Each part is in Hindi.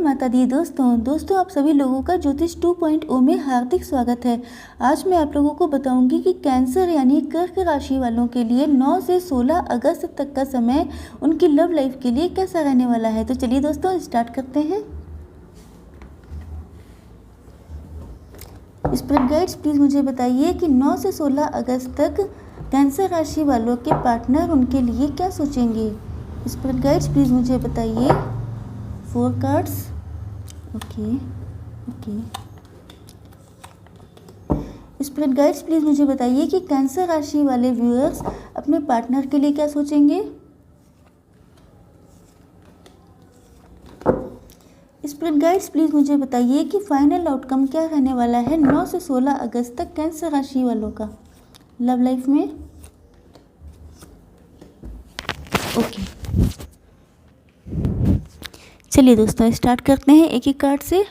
माता दी दोस्तों आप सभी लोगों का ज्योतिष 2.0 में हार्दिक स्वागत है। आज मैं आप लोगों को बताऊंगी कि कैंसर यानी कर्क राशि वालों के लिए 9 से 16 अगस्त तक का समय उनकी लव लाइफ के लिए कैसा रहने वाला है। तो चलिए दोस्तों स्टार्ट करते हैं। स्पिरिट गाइड्स प्लीज़ मुझे बताइए कि 9 से 16 अगस्त तक कैंसर राशि वालों के पार्टनर उनके लिए क्या सोचेंगे। स्पिरिट गाइड्स प्लीज़ मुझे बताइए। 4 cards. Okay. Spirit guides please मुझे बताइए कि कैंसर राशि वाले व्यूअर्स अपने पार्टनर के लिए क्या सोचेंगे। स्पिरिट गाइड्स प्लीज़ मुझे बताइए कि फाइनल आउटकम क्या रहने वाला है 9 से 16 अगस्त तक कैंसर राशि वालों का लव लाइफ में। ओके चलिए दोस्तों स्टार्ट करते हैं एक एक कार्ड से।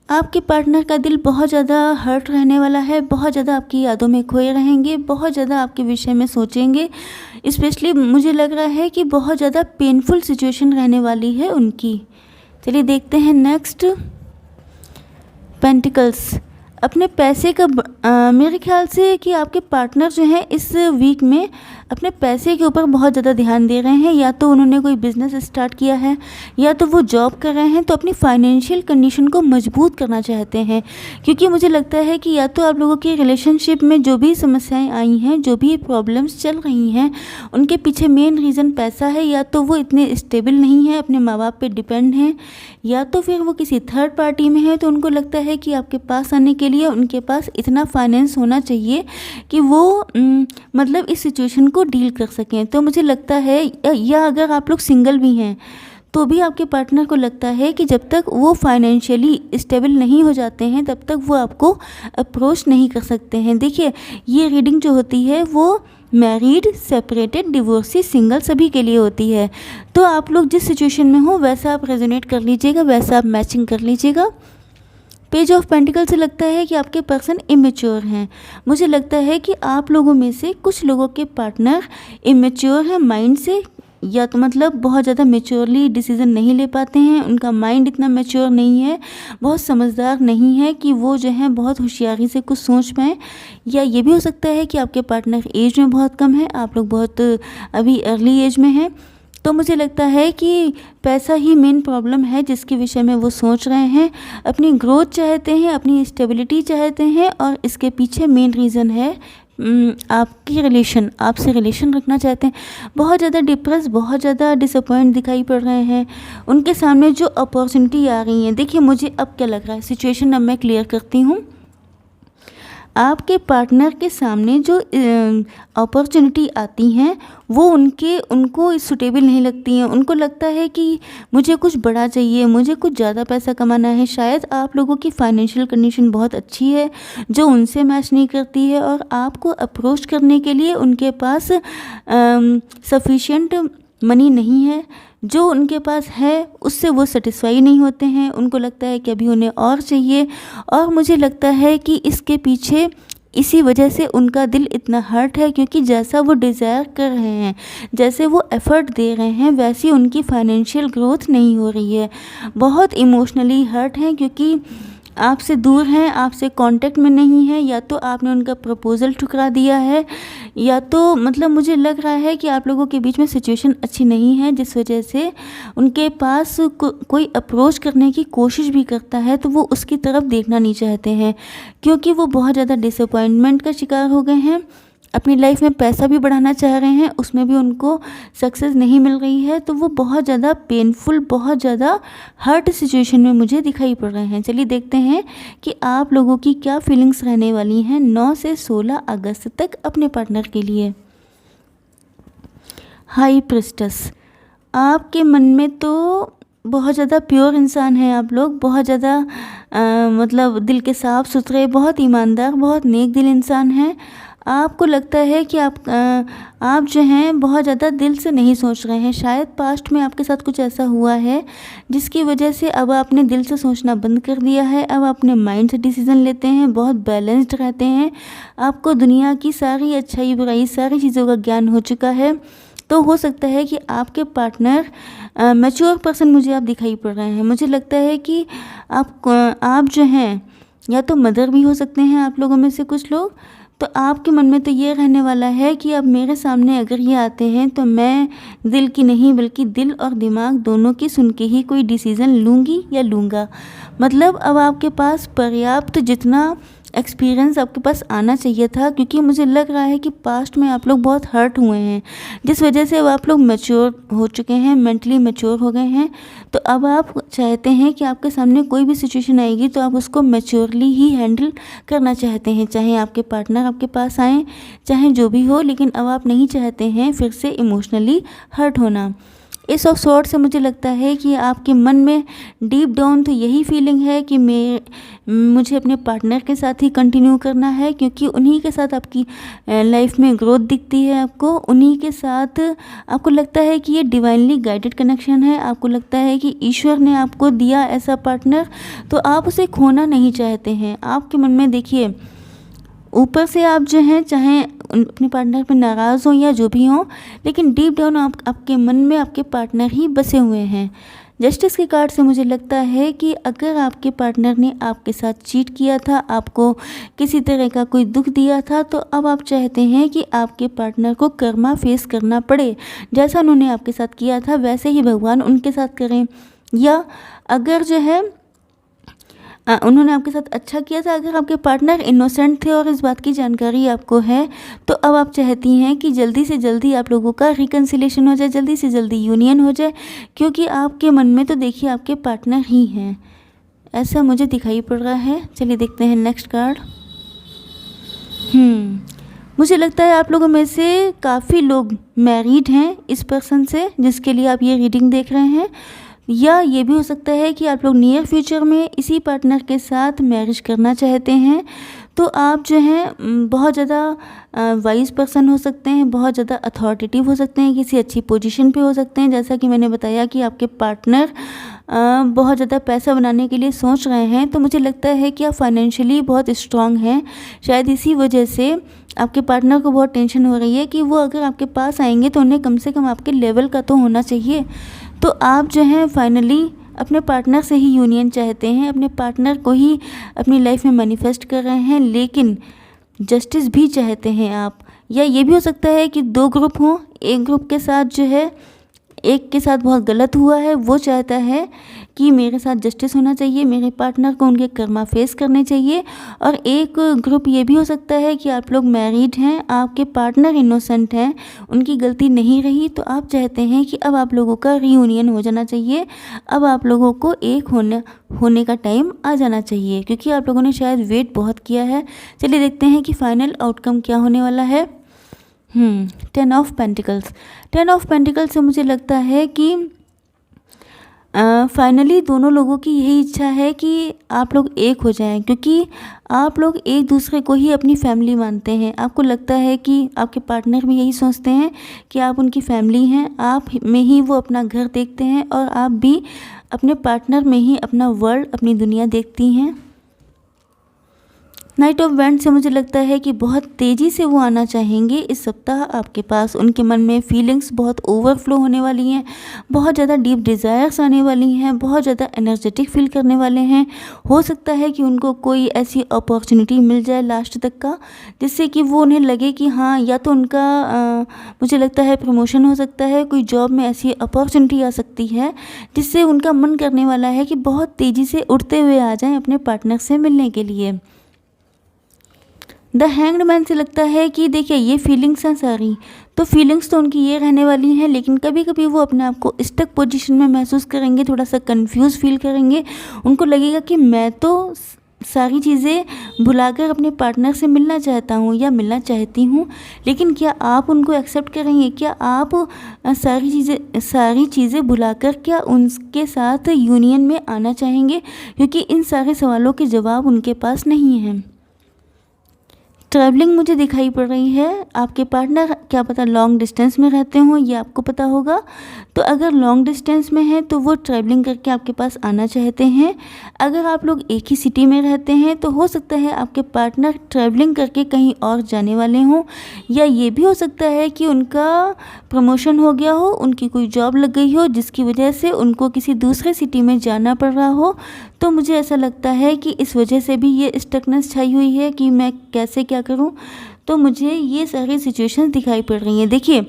आपके पार्टनर का दिल बहुत ज़्यादा हर्ट रहने वाला है, बहुत ज़्यादा आपकी यादों में खोए रहेंगे, बहुत ज़्यादा आपके विषय में सोचेंगे। स्पेशली मुझे लग रहा है कि बहुत ज़्यादा पेनफुल सिचुएशन रहने वाली है उनकी। चलिए देखते हैं नेक्स्ट। पेंटिकल्स। अपने पैसे का मेरे ख्याल से कि आपके पार्टनर जो हैं इस वीक में अपने पैसे के ऊपर बहुत ज़्यादा ध्यान दे रहे हैं। या तो उन्होंने कोई बिज़नेस स्टार्ट किया है या तो वो जॉब कर रहे हैं, तो अपनी फाइनेंशियल कंडीशन को मजबूत करना चाहते हैं। क्योंकि मुझे लगता है कि या तो आप लोगों की रिलेशनशिप में जो भी समस्याएं आई हैं, जो भी प्रॉब्लम्स चल रही हैं, उनके पीछे मेन रीज़न पैसा है। या तो वो इतने स्टेबल नहीं है, अपने माँ बाप पे डिपेंड हैं, या तो फिर वो किसी थर्ड पार्टी में है। तो उनको लगता है कि आपके पास आने के लिए उनके पास इतना फाइनेंस होना चाहिए कि वो मतलब इस सिचुएशन को डील कर सकें। तो मुझे लगता है, या अगर आप लोग सिंगल भी हैं तो भी आपके पार्टनर को लगता है कि जब तक वो फाइनेंशियली स्टेबल नहीं हो जाते हैं तब तक वो आपको अप्रोच नहीं कर सकते हैं। देखिए ये रीडिंग जो होती है वो मैरिड, सेपरेटेड, डिवोर्सी, सिंगल सभी के लिए होती है। तो आप लोग जिस सिचुएशन में हो वैसा आप रेजोनेट कर लीजिएगा, वैसा आप मैचिंग कर लीजिएगा। पेज ऑफ पेंटिकल से लगता है कि आपके पर्सन इमेच्योर हैं। मुझे लगता है कि आप लोगों में से कुछ लोगों के पार्टनर इमेच्योर हैं माइंड से, या तो मतलब बहुत ज़्यादा मेच्योरली डिसीज़न नहीं ले पाते हैं, उनका माइंड इतना मेच्योर नहीं है, बहुत समझदार नहीं है कि वो जो है बहुत होशियारी से कुछ सोच पाएँ। या ये भी हो सकता है कि आपके पार्टनर एज में बहुत कम है, आप लोग बहुत अभी अर्ली एज में हैं। तो मुझे लगता है कि पैसा ही मेन प्रॉब्लम है जिसके विषय में वो सोच रहे हैं। अपनी ग्रोथ चाहते हैं, अपनी स्टेबिलिटी चाहते हैं, और इसके पीछे मेन रीज़न है आपकी रिलेशन, आपसे रिलेशन रखना चाहते हैं। बहुत ज़्यादा डिप्रेस, बहुत ज़्यादा डिसअपॉइंट दिखाई पड़ रहे हैं। उनके सामने जो अपॉर्चुनिटी आ रही है, देखिए मुझे अब क्या लग रहा है, सिचुएशन अब मैं क्लियर करती हूँ। आपके पार्टनर के सामने जो अपॉर्चुनिटी आती हैं वो उनको सूटेबल नहीं लगती हैं। उनको लगता है कि मुझे कुछ बड़ा चाहिए, मुझे कुछ ज़्यादा पैसा कमाना है। शायद आप लोगों की फाइनेंशियल कंडीशन बहुत अच्छी है जो उनसे मैच नहीं करती है, और आपको अप्रोच करने के लिए उनके पास सफिशिएंट मनी नहीं है। जो उनके पास है उससे वो सेटिस्फाई नहीं होते हैं, उनको लगता है कि अभी उन्हें और चाहिए। और मुझे लगता है कि इसके पीछे इसी वजह से उनका दिल इतना हर्ट है, क्योंकि जैसा वो डिज़ायर कर रहे हैं, जैसे वो एफ़र्ट दे रहे हैं, वैसी उनकी फाइनेंशियल ग्रोथ नहीं हो रही है। बहुत इमोशनली हर्ट हैं क्योंकि आपसे दूर हैं, आपसे कांटेक्ट में नहीं है। या तो आपने उनका प्रपोज़ल ठुकरा दिया है, या तो मतलब मुझे लग रहा है कि आप लोगों के बीच में सिचुएशन अच्छी नहीं है, जिस वजह से उनके पास कोई अप्रोच करने की कोशिश भी करता है तो वो उसकी तरफ देखना नहीं चाहते हैं, क्योंकि वो बहुत ज़्यादा डिसअपॉइंटमेंट का शिकार हो गए हैं। अपनी लाइफ में पैसा भी बढ़ाना चाह रहे हैं, उसमें भी उनको सक्सेस नहीं मिल रही है। तो वो बहुत ज़्यादा पेनफुल, बहुत ज़्यादा हर्ट सिचुएशन में मुझे दिखाई पड़ रहे हैं। चलिए देखते हैं कि आप लोगों की क्या फीलिंग्स रहने वाली हैं 9 से 16 अगस्त तक अपने पार्टनर के लिए। High priestess. आपके मन में तो बहुत ज़्यादा प्योर इंसान है आप लोग, बहुत ज़्यादा मतलब दिल के साफ़ सुथरे, बहुत ईमानदार, बहुत नेक दिल इंसान हैं। आपको लगता है कि आप जो हैं बहुत ज़्यादा दिल से नहीं सोच रहे हैं। शायद पास्ट में आपके साथ कुछ ऐसा हुआ है जिसकी वजह से अब आपने दिल से सोचना बंद कर दिया है। अब अपने माइंड से डिसीज़न लेते हैं, बहुत बैलेंस्ड रहते हैं। आपको दुनिया की सारी अच्छाई बुराई सारी चीज़ों का ज्ञान हो चुका है। तो हो सकता है कि आपके पार्टनर मैच्योर पर्सन मुझे आप दिखाई पड़ रहे हैं। मुझे लगता है कि आप जो हैं या तो मदर भी हो सकते हैं आप लोगों में से कुछ लोग। तो आपके मन में तो ये रहने वाला है कि अब मेरे सामने अगर ये आते हैं तो मैं दिल की नहीं बल्कि दिल और दिमाग दोनों की सुन के ही कोई डिसीज़न लूँगी या लूँगा। मतलब अब आपके पास पर्याप्त जितना एक्सपीरियंस आपके पास आना चाहिए था, क्योंकि मुझे लग रहा है कि पास्ट में आप लोग बहुत हर्ट हुए हैं, जिस वजह से अब आप लोग मैच्योर हो चुके हैं, मेंटली मैच्योर हो गए हैं। तो अब आप चाहते हैं कि आपके सामने कोई भी सिचुएशन आएगी तो आप उसको मैच्योरली ही हैंडल करना चाहते हैं, चाहे आपके पार्टनर आपके पास आएँ, चाहे जो भी हो, लेकिन अब आप नहीं चाहते हैं फिर से इमोशनली हर्ट होना। इस ऑफ सॉर्ट से मुझे लगता है कि आपके मन में डीप डाउन तो यही फीलिंग है कि मुझे अपने पार्टनर के साथ ही कंटिन्यू करना है, क्योंकि उन्हीं के साथ आपकी लाइफ में ग्रोथ दिखती है आपको। उन्हीं के साथ आपको लगता है कि ये डिवाइनली गाइडेड कनेक्शन है। आपको लगता है कि ईश्वर ने आपको दिया ऐसा पार्टनर, तो आप उसे खोना नहीं चाहते हैं। आपके मन में देखिए, ऊपर से आप जो हैं चाहे अपने पार्टनर पे नाराज़ हों या जो भी हों, लेकिन डीप डाउन आपके मन में आपके पार्टनर ही बसे हुए हैं। जस्टिस के कार्ड से मुझे लगता है कि अगर आपके पार्टनर ने आपके साथ चीट किया था, आपको किसी तरह का कोई दुख दिया था, तो अब आप चाहते हैं कि आपके पार्टनर को कर्मा फेस करना पड़े। जैसा उन्होंने आपके साथ किया था वैसे ही भगवान उनके साथ करें। या अगर जो है उन्होंने आपके साथ अच्छा किया था, अगर आपके पार्टनर इनोसेंट थे और इस बात की जानकारी आपको है, तो अब आप चाहती हैं कि जल्दी से जल्दी आप लोगों का रिकन्सिलेशन हो जाए, जल्दी से जल्दी यूनियन हो जाए, क्योंकि आपके मन में तो देखिए आपके पार्टनर ही हैं, ऐसा मुझे दिखाई पड़ रहा है। चलिए देखते हैं नेक्स्ट कार्ड। मुझे लगता है आप लोगों में से काफ़ी लोग मैरिड हैं इस पर्सन से जिसके लिए आप ये रीडिंग देख रहे हैं, या ये भी हो सकता है कि आप लोग नियर फ्यूचर में इसी पार्टनर के साथ मैरिज करना चाहते हैं। तो आप जो हैं बहुत ज़्यादा वाइज पर्सन हो सकते हैं, बहुत ज़्यादा अथॉरिटेटिव हो सकते हैं, किसी अच्छी पोजीशन पे हो सकते हैं। जैसा कि मैंने बताया कि आपके पार्टनर बहुत ज़्यादा पैसा बनाने के लिए सोच रहे हैं, तो मुझे लगता है कि आप फाइनेंशियली बहुत स्ट्रांग हैं। शायद इसी वजह से आपके पार्टनर को बहुत टेंशन हो रही है कि वो अगर आपके पास आएंगे तो उन्हें कम से कम आपके लेवल का तो होना चाहिए। तो आप जो हैं फाइनली अपने पार्टनर से ही यूनियन चाहते हैं, अपने पार्टनर को ही अपनी लाइफ में मैनिफेस्ट कर रहे हैं, लेकिन जस्टिस भी चाहते हैं आप। या ये भी हो सकता है कि दो ग्रुप हों, एक ग्रुप के साथ जो है एक के साथ बहुत गलत हुआ है, वो चाहता है कि मेरे साथ जस्टिस होना चाहिए, मेरे पार्टनर को उनके कर्मा फेस करने चाहिए। और एक ग्रुप ये भी हो सकता है कि आप लोग मैरिड हैं, आपके पार्टनर इनोसेंट हैं, उनकी गलती नहीं रही, तो आप चाहते हैं कि अब आप लोगों का रीयूनियन हो जाना चाहिए, अब आप लोगों को एक होने का टाइम आ जाना चाहिए, क्योंकि आप लोगों ने शायद वेट बहुत किया है। चलिए देखते हैं कि फाइनल आउटकम क्या होने वाला है। 10 ऑफ पेंटिकल्स। 10 ऑफ पेंटिकल्स से मुझे लगता है कि फाइनली दोनों लोगों की यही इच्छा है कि आप लोग एक हो जाएं, क्योंकि आप लोग एक दूसरे को ही अपनी फैमिली मानते हैं। आपको लगता है कि आपके पार्टनर भी यही सोचते हैं कि आप उनकी फैमिली हैं, आप में ही वो अपना घर देखते हैं, और आप भी अपने पार्टनर में ही अपना वर्ल्ड, अपनी दुनिया देखती हैं। नाइट ऑफ वैंड से मुझे लगता है कि बहुत तेज़ी से वो आना चाहेंगे इस सप्ताह आपके पास। उनके मन में फीलिंग्स बहुत ओवरफ्लो होने वाली हैं, बहुत ज़्यादा डीप डिज़ायर्स आने वाली हैं, बहुत ज़्यादा एनर्जेटिक फील करने वाले हैं। हो सकता है कि उनको कोई ऐसी अपॉर्चुनिटी मिल जाए लास्ट तक का, जिससे कि वो उन्हें लगे कि हाँ, या तो उनका मुझे लगता है प्रमोशन हो सकता है, कोई जॉब में ऐसी अपॉर्चुनिटी आ सकती है जिससे उनका मन करने वाला है कि बहुत तेज़ी से उड़ते हुए आ जाएँ अपने पार्टनर से मिलने के लिए। द हैंग्ड मैन से लगता है कि देखिए ये फीलिंग्स हैं सारी, तो फीलिंग्स तो उनकी ये रहने वाली हैं, लेकिन कभी कभी वो अपने आप को स्टक पोजीशन में महसूस करेंगे, थोड़ा सा कंफ्यूज फील करेंगे। उनको लगेगा कि मैं तो सारी चीज़ें भुलाकर अपने पार्टनर से मिलना चाहता हूँ या मिलना चाहती हूँ, लेकिन क्या आप उनको एक्सेप्ट करेंगे? क्या आप सारी चीज़ें भुलाकर क्या उनके साथ यूनियन में आना चाहेंगे? क्योंकि इन सारे सवालों के जवाब उनके पास नहीं हैं। ट्रैवलिंग मुझे दिखाई पड़ रही है। आपके पार्टनर क्या पता लॉन्ग डिस्टेंस में रहते हों, ये आपको पता होगा। तो अगर लॉन्ग डिस्टेंस में है तो वो ट्रैवलिंग करके आपके पास आना चाहते हैं। अगर आप लोग एक ही सिटी में रहते हैं तो हो सकता है आपके पार्टनर ट्रैवलिंग करके कहीं और जाने वाले हों, या ये भी हो सकता है कि उनका प्रमोशन हो गया हो, उनकी कोई जॉब लग गई हो जिसकी वजह से उनको किसी दूसरे सिटी में जाना पड़ रहा हो। तो मुझे ऐसा लगता है कि इस वजह से भी ये स्टकनेस छाई हुई है कि मैं कैसे क्या करूं। तो मुझे ये सारी सिचुएशंस दिखाई पड़ रही हैं। देखिए,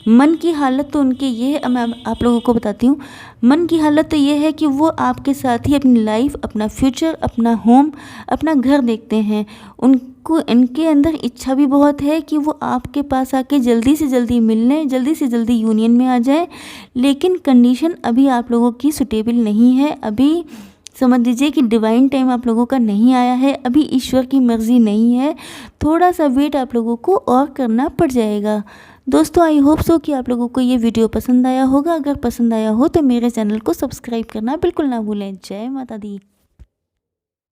मन की हालत तो उनकी ये है, मैं आप लोगों को बताती हूँ। मन की हालत तो ये है कि वो आपके साथ ही अपनी लाइफ, अपना फ्यूचर, अपना होम, अपना घर देखते हैं। उनको इनके अंदर इच्छा भी बहुत है कि वो आपके पास आके जल्दी से जल्दी मिलने, जल्दी से जल्दी यूनियन में आ जाए। लेकिन कंडीशन अभी आप लोगों की सुटेबल नहीं है। अभी समझ लीजिए कि डिवाइन टाइम आप लोगों का नहीं आया है, अभी ईश्वर की मर्ज़ी नहीं है। थोड़ा सा वेट आप लोगों को और करना पड़ जाएगा। दोस्तों, आई होप सो कि आप लोगों को ये वीडियो पसंद आया होगा। अगर पसंद आया हो तो मेरे चैनल को सब्सक्राइब करना बिल्कुल ना भूलें। जय माता दी।